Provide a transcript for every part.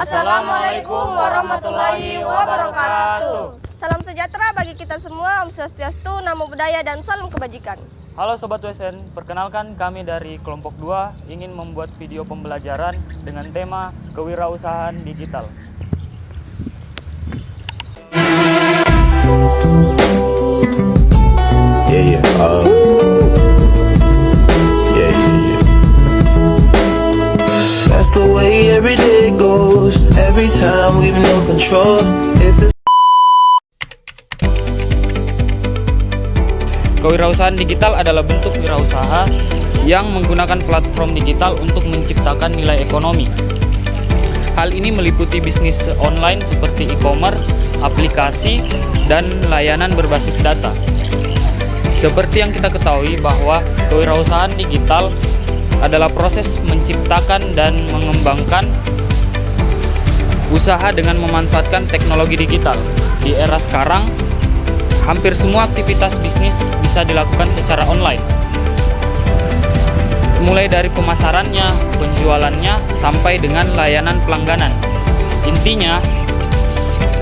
Assalamualaikum warahmatullahi wabarakatuh. Salam sejahtera bagi kita semua, Om Swastiastu, Namo Buddhaya, dan salam kebajikan. Halo Sobat WSN, perkenalkan kami dari kelompok 2 ingin membuat video pembelajaran dengan tema kewirausahaan digital. That's the way every day goes. Every time we've no control. Kewirausahaan digital adalah bentuk wirausaha yang menggunakan platform digital untuk menciptakan nilai ekonomi. Hal ini meliputi bisnis online seperti e-commerce, aplikasi, dan layanan berbasis data. Seperti yang kita ketahui bahwa kewirausahaan digital adalah proses menciptakan dan mengembangkan usaha dengan memanfaatkan teknologi digital. Di era sekarang, hampir semua aktivitas bisnis bisa dilakukan secara online. Mulai dari pemasarannya, penjualannya, sampai dengan layanan pelangganan. Intinya,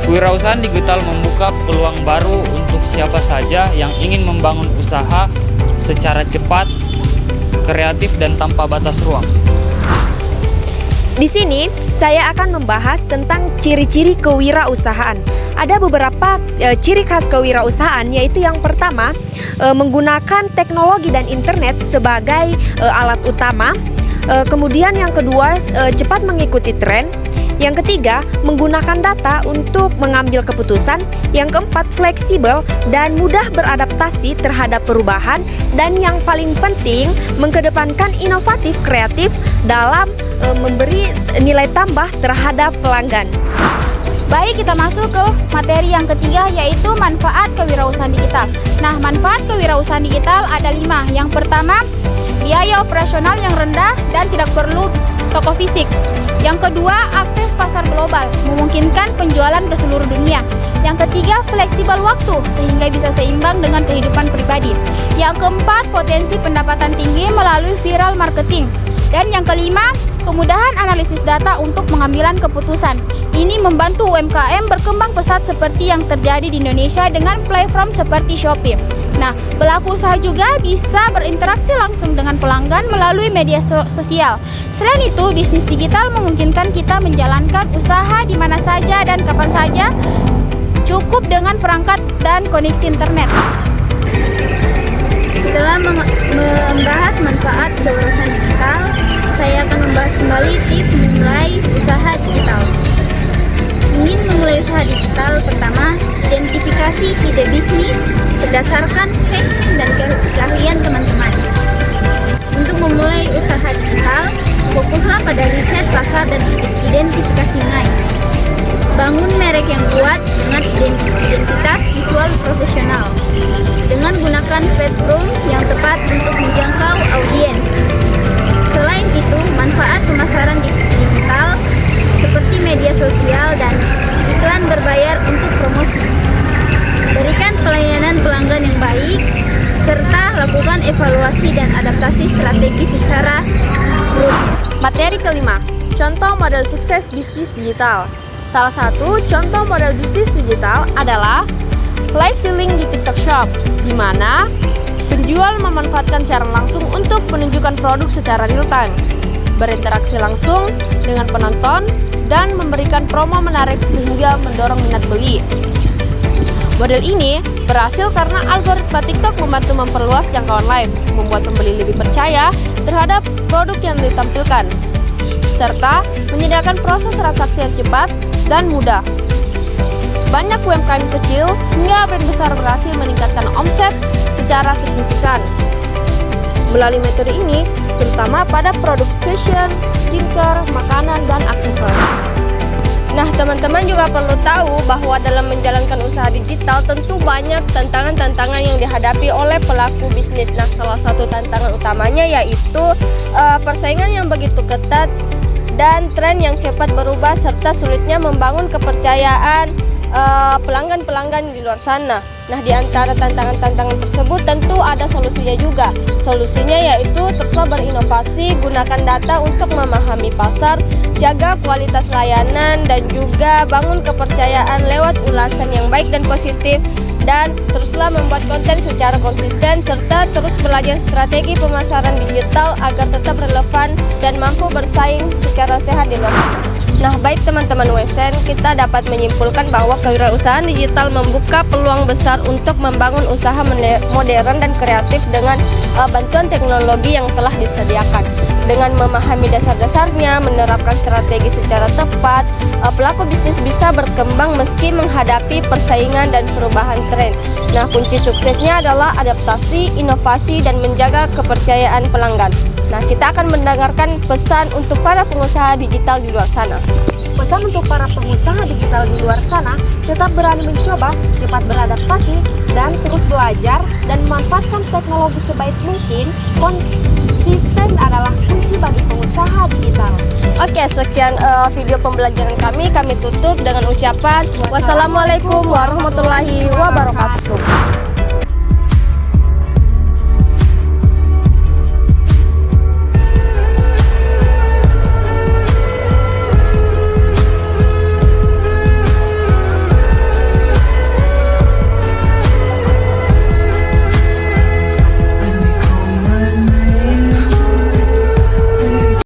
kewirausahaan digital membuka peluang baru untuk siapa saja yang ingin membangun usaha secara cepat, kreatif, dan tanpa batas ruang. Di sini saya akan membahas tentang ciri-ciri kewirausahaan. Ada beberapa ciri khas kewirausahaan, yaitu yang pertama menggunakan teknologi dan internet sebagai alat utama. Kemudian yang kedua cepat mengikuti tren. Yang ketiga, menggunakan data untuk mengambil keputusan. Yang keempat, fleksibel dan mudah beradaptasi terhadap perubahan. Dan yang paling penting, mengedepankan inovatif kreatif dalam memberi nilai tambah terhadap pelanggan. Baik, kita masuk ke materi yang ketiga, yaitu manfaat kewirausahaan digital. Nah, manfaat kewirausahaan digital ada 5. Yang pertama, biaya operasional yang rendah dan tidak perlu toko fisik. Yang kedua, akses pasar global, memungkinkan penjualan ke seluruh dunia. Yang ketiga, fleksibel waktu, sehingga bisa seimbang dengan kehidupan pribadi. Yang keempat, potensi pendapatan tinggi melalui viral marketing. Dan yang kelima, kemudahan analisis data untuk pengambilan keputusan. Ini membantu UMKM berkembang pesat seperti yang terjadi di Indonesia dengan platform seperti Shopee. Nah, pelaku usaha juga bisa berinteraksi langsung dengan pelanggan melalui media sosial. Selain itu, bisnis digital memungkinkan kita menjalankan usaha di mana saja dan kapan saja, cukup dengan perangkat dan koneksi internet. Setelah membahas manfaat kewirausahaan digital, saya akan membahas kembali tips memulai usaha digital. Ingin memulai usaha digital, pertama, identifikasi ide bisnis berdasarkan passion dan keahlian teman-teman. Untuk memulai usaha digital, fokuslah pada riset pasar dan identifikasi nilai. Bangun merek yang kuat dengan identitas visual profesional, dengan gunakan platform yang tepat untuk menjangkau audiens. Selain itu, manfaat pemasaran digital seperti media sosial dan iklan berbayar untuk promosi. Berikan pelayanan pelanggan yang baik, serta lakukan evaluasi dan adaptasi strategi secara rutin. Materi kelima, contoh model sukses bisnis digital. Salah satu contoh model bisnis digital adalah live selling di TikTok Shop, di mana penjual memanfaatkan siaran langsung untuk menunjukkan produk secara real time, berinteraksi langsung dengan penonton, dan memberikan promo menarik sehingga mendorong minat beli. Model ini berhasil karena algoritma TikTok membantu memperluas jangkauan live, membuat pembeli lebih percaya terhadap produk yang ditampilkan, serta menyediakan proses transaksi yang cepat dan mudah. Banyak UMKM kecil hingga brand besar berhasil meningkatkan omset secara signifikan melalui metode ini, terutama pada produk fashion, skincare, makanan, dan aksesoris. Nah, teman-teman juga perlu tahu bahwa dalam menjalankan usaha digital tentu banyak tantangan-tantangan yang dihadapi oleh pelaku bisnis. Nah, salah satu tantangan utamanya yaitu persaingan yang begitu ketat dan tren yang cepat berubah serta sulitnya membangun kepercayaan pelanggan-pelanggan di luar sana. Nah, di antara tantangan-tantangan tersebut tentu ada solusinya juga. Solusinya yaitu teruslah berinovasi, gunakan data untuk memahami pasar, jaga kualitas layanan, dan juga bangun kepercayaan lewat ulasan yang baik dan positif, dan teruslah membuat konten secara konsisten serta terus belajar strategi pemasaran digital agar tetap relevan dan mampu bersaing secara sehat di luar sana. Nah, baik teman-teman WSN, kita dapat menyimpulkan bahwa kewirausahaan digital membuka peluang besar untuk membangun usaha modern dan kreatif dengan bantuan teknologi yang telah disediakan. Dengan memahami dasar-dasarnya, menerapkan strategi secara tepat, pelaku bisnis bisa berkembang meski menghadapi persaingan dan perubahan tren. Nah, kunci suksesnya adalah adaptasi, inovasi, dan menjaga kepercayaan pelanggan. Nah, kita akan mendengarkan pesan untuk para pengusaha digital di luar sana. Pesan untuk para pengusaha digital di luar sana, tetap berani mencoba, cepat beradaptasi, dan terus belajar dan memanfaatkan teknologi sebaik mungkin. Konsisten adalah kunci bagi pengusaha digital. Oke, sekian video pembelajaran kami tutup dengan ucapan wassalamualaikum warahmatullahi wabarakatuh.